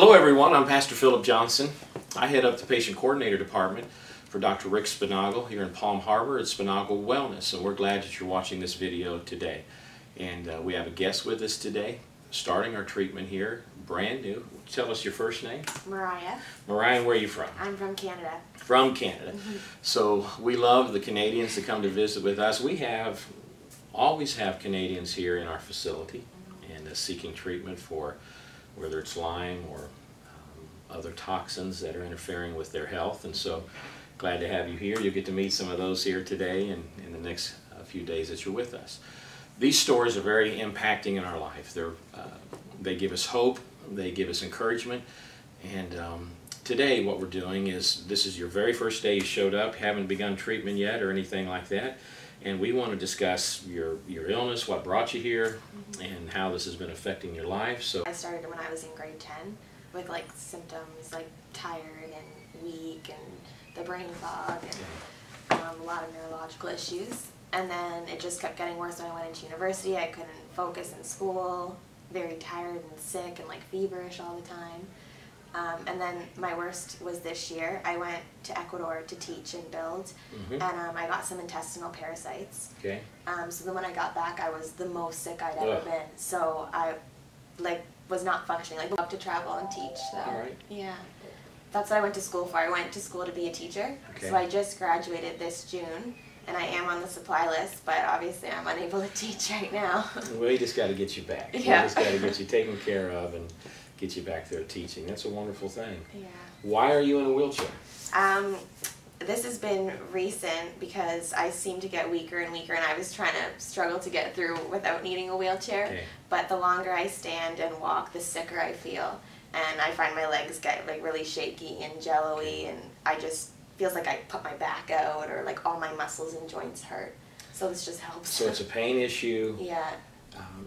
Hello everyone, I'm Pastor Philip Johnson. I head up the Patient Coordinator Department for Dr. Rick Sponaugle here in Palm Harbor at Sponaugle Wellness, and we're glad that you're watching this video today. And we have a guest with us today, starting our treatment here, brand new. Tell us your first name. Mauryah. Mauryah, where are you from? I'm from Canada. From Canada. So we love the Canadians to come to visit with us. We always have Canadians here in our facility and seeking treatment for whether it's Lyme or other toxins that are interfering with their health. And so glad to have you here. You'll get to meet some of those here today and in the next few days that you're with us. These stories are very impacting in our life. They give us hope, they give us encouragement, and today what we're doing is, this is your very first day you showed up, haven't begun treatment yet or anything like that, and we want to discuss your illness, what brought you here, and how this has been affecting your life. So I started when I was in grade 10 with like symptoms like tired and weak and the brain fog and a lot of neurological issues. And then it just kept getting worse when I went into university. I couldn't focus in school, very tired and sick and like feverish all the time. And then my worst was this year. I went to Ecuador to teach and build, and I got some intestinal parasites. Okay. So then when I got back, I was the most sick I'd ever been. So I was not functioning. I love to travel and teach. So all right. yeah, that's what I went to school for. I went to school to be a teacher. Okay. So I just graduated this June. And I am on the supply list, but obviously I'm unable to teach right now. We just got to get you back. Yeah. We just got to get you taken care of and get you back there teaching. That's a wonderful thing. Yeah. Why are you in a wheelchair? This has been recent because I seem to get weaker and weaker, and I was trying to struggle to get through without needing a wheelchair. Okay. But the longer I stand and walk, the sicker I feel. And I find my legs get like really shaky and jello-y, and I just feels like I put my back out, or like all my muscles and joints hurt. So this just helps. So it's a pain issue. Yeah.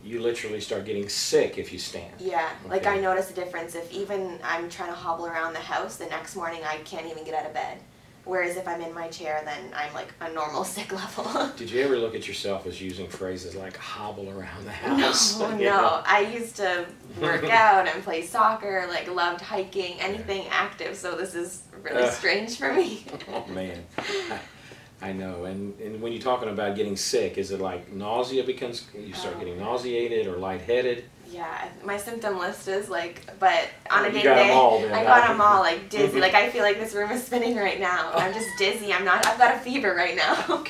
You literally start getting sick if you stand. Yeah, okay. Like I notice a difference. If even I'm trying to hobble around the house, the next morning I can't even get out of bed. Whereas if I'm in my chair, then I'm like a normal sick level. Did you ever look at yourself as using phrases like hobble around the house? No, no. I used to work out and play soccer, like loved hiking, anything active, so this is really strange for me. Oh man, I know. And when you're talking about getting sick, is it like nausea becomes, you start getting nauseated or lightheaded? Yeah, my symptom list is like, but on a day-to-day, I got them all, like dizzy. Like I feel like this room is spinning right now. I'm just dizzy. I've got a fever right now.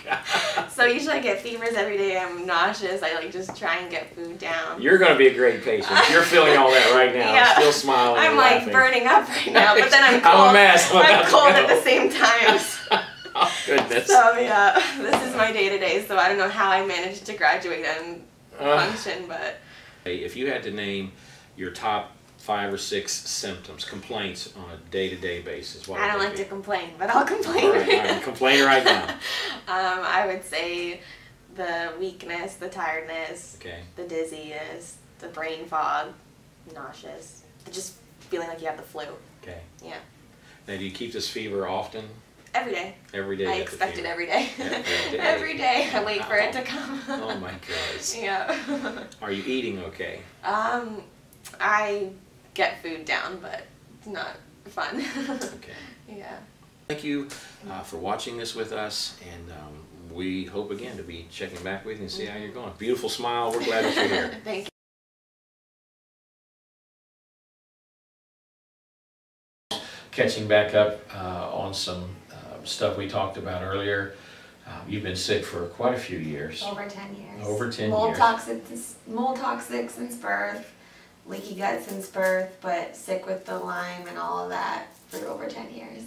So usually I get fevers every day. I'm nauseous. I like just try and get food down. You're going to be a great patient. You're feeling all that right now. Yeah. Still smiling. I'm like laughing. Burning up right now, but then I'm cold. I'm a mess. I'm cold at the same time. Oh goodness. So yeah, this is my day-to-day. So I don't know how I managed to graduate and function, but. If you had to name your top 5 or 6 symptoms, complaints on a day-to-day basis, what would I don't they like be? to complain, but I'll complain. All right, complain right now. I would say the weakness, the tiredness, the dizziness, the brain fog, nauseous, just feeling like you have the flu. Okay. Yeah. Now, do you keep this fever often? Every day. Every day. I expect it every day. Every day. I wait for it to come. Oh my gosh. Yeah. Are you eating okay? I get food down, but it's not fun. Okay. Yeah. Thank you for watching this with us, and we hope again to be checking back with you and see how you're going. Beautiful smile. We're glad that you're here. Thank you. Catching back up on some stuff we talked about earlier. You've been sick for quite a few years. Over 10 years. Over 10 mold years. Mold toxic since birth, leaky gut since birth, but sick with the Lyme and all of that for over 10 years.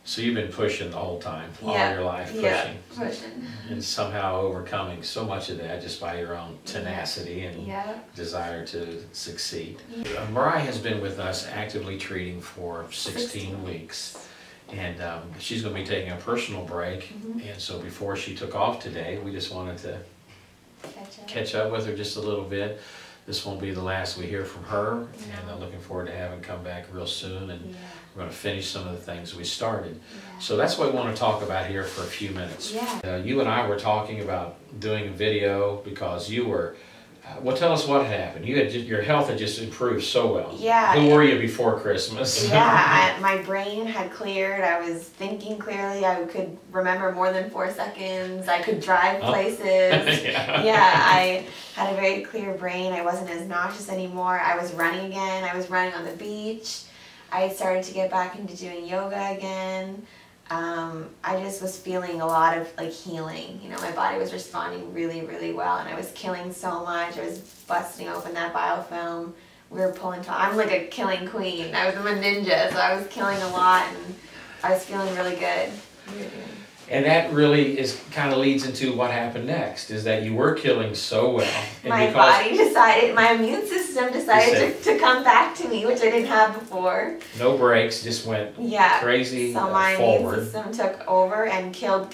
So you've been pushing the whole time, all your life, pushing. Yeah, pushing. And somehow overcoming so much of that just by your own tenacity and desire to succeed. Mauryah has been with us actively treating for 16 weeks. And she's going to be taking a personal break, and so before she took off today, we just wanted to catch up with her just a little bit. This won't be the last we hear from her, and I'm looking forward to having her come back real soon, and we're going to finish some of the things we started. So that's what we want to talk about here for a few minutes. You and I were talking about doing a video because you were Well, tell us what happened. You had your health had just improved so well. Yeah. Who were you before Christmas? Yeah, my brain had cleared. I was thinking clearly. I could remember more than 4 seconds. I could drive places. Yeah, I had a very clear brain. I wasn't as nauseous anymore. I was running again. I was running on the beach. I had started to get back into doing yoga again. I just was feeling a lot of like healing. You know, my body was responding really, really well, and I was killing so much. I was busting open that biofilm. We were pulling. I'm like a killing queen. I'm a ninja, so I was killing a lot, and I was feeling really good. And that really is kind of leads into what happened next, is that you were killing so well. And my body decided, my immune system decided to come back to me, which I didn't have before. No breaks, just went crazy so my forward. Immune system took over and killed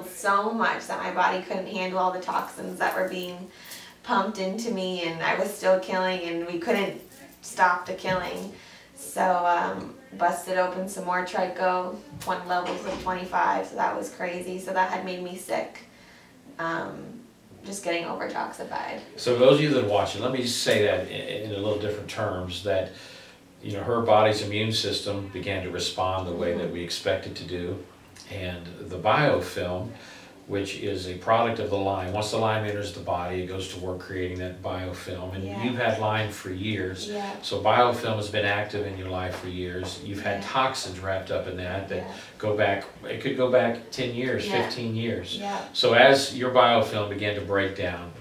so much that my body couldn't handle all the toxins that were being pumped into me, and I was still killing, and we couldn't stop the killing. So busted open some more tricho, 1 levels of 25, so that was crazy. So that had made me sick, just getting over toxified. So those of you that are watching, let me just say that in a little different terms, that you know, her body's immune system began to respond the way that we expect it to do, and the biofilm, which is a product of the Lyme. Once the Lyme enters the body, it goes to work creating that biofilm. And you've had Lyme for years, so biofilm has been active in your life for years. You've had toxins wrapped up in that go back, it could go back 10 years, 15 years. So as your biofilm began to break down,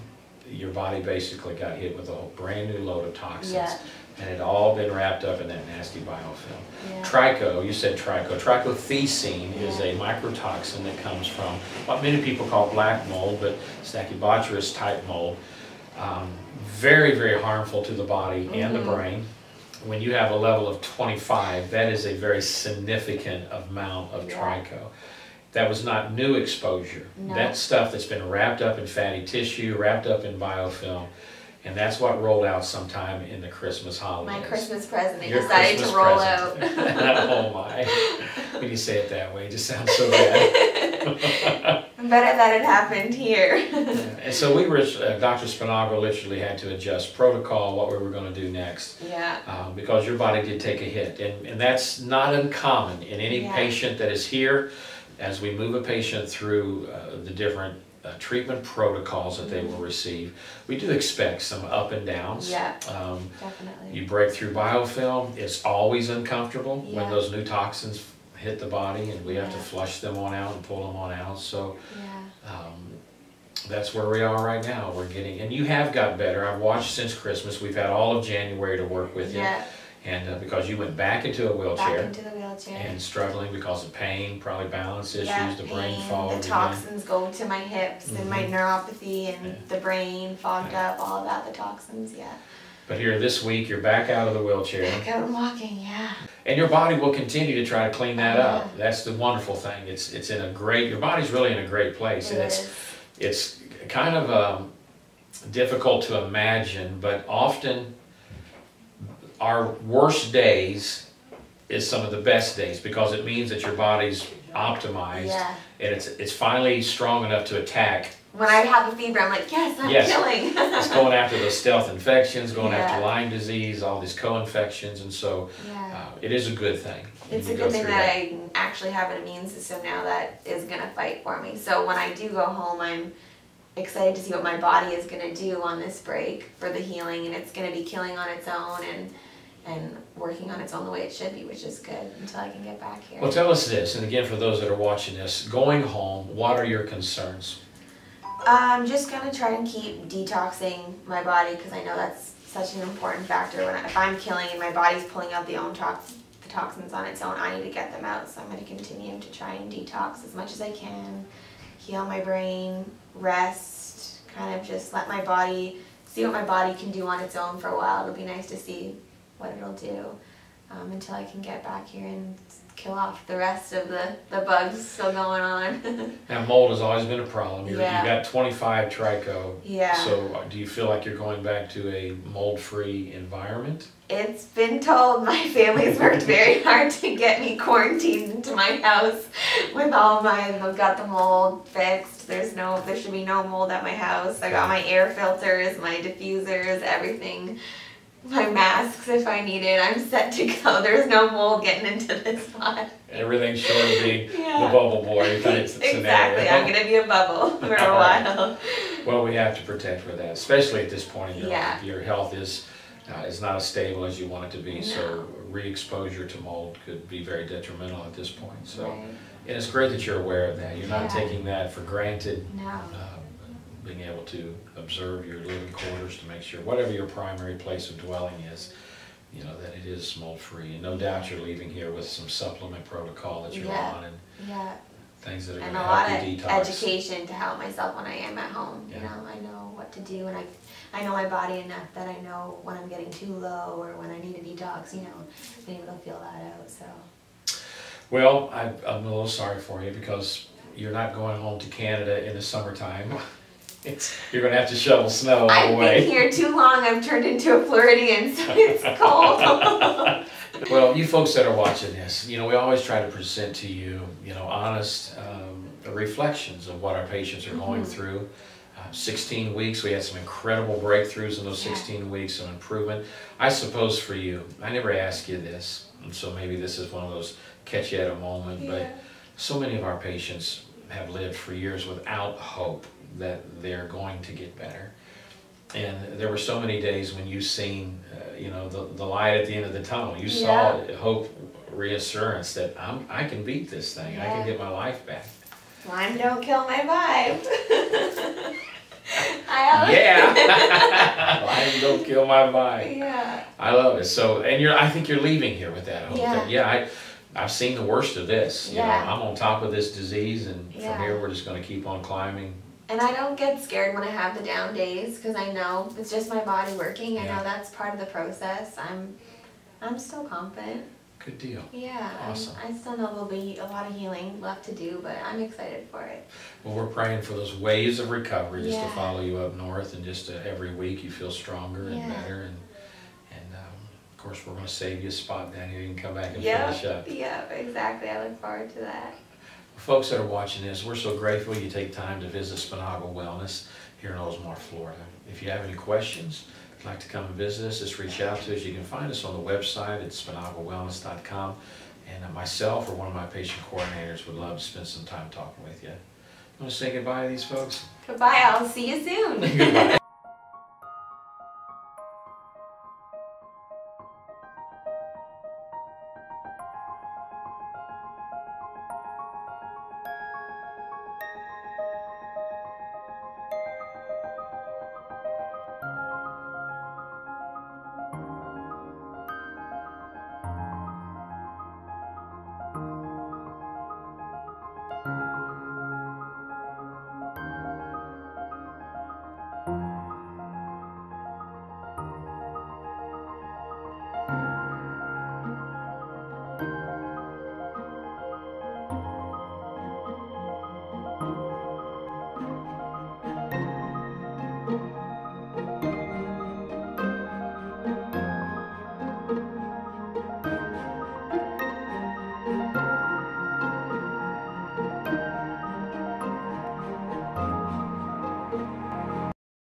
your body basically got hit with a brand new load of toxins. And it all been wrapped up in that nasty biofilm. Tricho, you said tricho. Trichothecene is a microtoxin that comes from what many people call black mold, but Stachybotrys type mold. Very, very harmful to the body and the brain. When you have a level of 25, that is a very significant amount of tricho. That was not new exposure. That's stuff that's been wrapped up in fatty tissue, wrapped up in biofilm. And that's what rolled out sometime in the Christmas holidays. My Christmas present, they decided to roll out. Oh my. When you say it that way, it just sounds so bad. Better that it happened here. And so we were, Dr. Sponaugle literally had to adjust protocol, what we were going to do next. Because your body did take a hit. And that's not uncommon in any patient that is here. As we move a patient through the different treatment protocols that they will receive, we do expect some up and downs. Definitely. You break through biofilm, it's always uncomfortable when those new toxins hit the body, and we have to flush them on out and pull them on out. So that's where we are right now. We're getting, and you have got better. I've watched since Christmas. We've had all of January to work with you. And because you went back into a wheelchair, and struggling because of pain, probably balance issues, the brain fog. The toxins go to my hips and my neuropathy, and the brain fogged up, all of that, the toxins, But here this week, you're back out of the wheelchair. Back out and walking, And your body will continue to try to clean that up. That's the wonderful thing. It's in a great, your body's really in a great place. And it's kind of difficult to imagine, but often our worst days is some of the best days, because it means that your body's optimized and it's finally strong enough to attack. When I have a fever, I'm like, yes, I'm killing. It's going after those stealth infections, going after Lyme disease, all these co-infections, and so it is a good thing. It's a good thing that I actually have an immune system now that is going to fight for me. So when I do go home, I'm excited to see what my body is going to do on this break for the healing, and it's going to be killing on its own and working on its own the way it should be, which is good until I can get back here. Well, tell us this, and again for those that are watching this, going home, what are your concerns? I'm just going to try and keep detoxing my body, because I know that's such an important factor. If I'm killing and my body's pulling out the toxins on its own, I need to get them out. So I'm going to continue to try and detox as much as I can, heal my brain, rest, kind of just let my body, see what my body can do on its own for a while. It'll be nice to see what it'll do until I can get back here and kill off the rest of the bugs still going on. Now, mold has always been a problem. You've got 25 tricho. So do you feel like you're going back to a mold-free environment? It's been told. My family's worked very hard to get me quarantined into my house with all I've got the mold fixed. There should be no mold at my house. I got my air filters, my diffusers, everything. My masks if I need it. I'm set to go. There's no mold getting into this spot. Everything's short of being the bubble boy type scenario. Exactly. I'm going to be a bubble for a while. Well, we have to protect for that, especially at this point in your life. Your health is not as stable as you want it to be, so re-exposure to mold could be very detrimental at this point. So, and it's great that you're aware of that. You're not taking that for granted. No. Being able to observe your living quarters to make sure whatever your primary place of dwelling is, you know, that it is mold-free. And no doubt you're leaving here with some supplement protocol that you're on and things that are going to help you detox. And a lot of education to help myself when I am at home. You know, I know what to do, and I know my body enough that I know when I'm getting too low or when I need a detox, you know, being able to feel that out. So. Well, I'm a little sorry for you because you're not going home to Canada in the summertime. You're going to have to shovel snow all the way. I've been here too long. I've turned into a Floridian, so it's cold. Well, you folks that are watching this, you know, we always try to present to you, you know, honest reflections of what our patients are going through. 16 weeks, we had some incredible breakthroughs in those 16 weeks of improvement. I suppose for you, I never asked you this, and so maybe this is one of those catch you at a moment, but so many of our patients have lived for years without hope that they're going to get better. And there were so many days when you seen, you know, the light at the end of the tunnel. You saw hope, reassurance that I can beat this thing. I can get my life back. Lyme don't kill my vibe. Lyme don't kill my vibe. Yeah. I love it. So, and I think you're leaving here with that hope. That, I've seen the worst of this. You know, I'm on top of this disease, and from here we're just going to keep on climbing. And I don't get scared when I have the down days because I know it's just my body working. I know that's part of the process. I'm still confident. Good deal. Yeah. Awesome. I still know there'll be a lot of healing left to do, but I'm excited for it. Well, we're praying for those waves of recovery just to follow you up north, and just every week you feel stronger and better. And of course, we're going to save you a spot down here. You can come back and finish up. Yeah, exactly. I look forward to that. Folks that are watching this, we're so grateful you take time to visit Sponaugle Wellness here in Oldsmar, Florida. If you have any questions, if you'd like to come and visit us, just reach out to us. You can find us on the website at SponAugleWellness.com. And myself or one of my patient coordinators would love to spend some time talking with you. You want to say goodbye to these folks? Goodbye. I'll see you soon. Goodbye.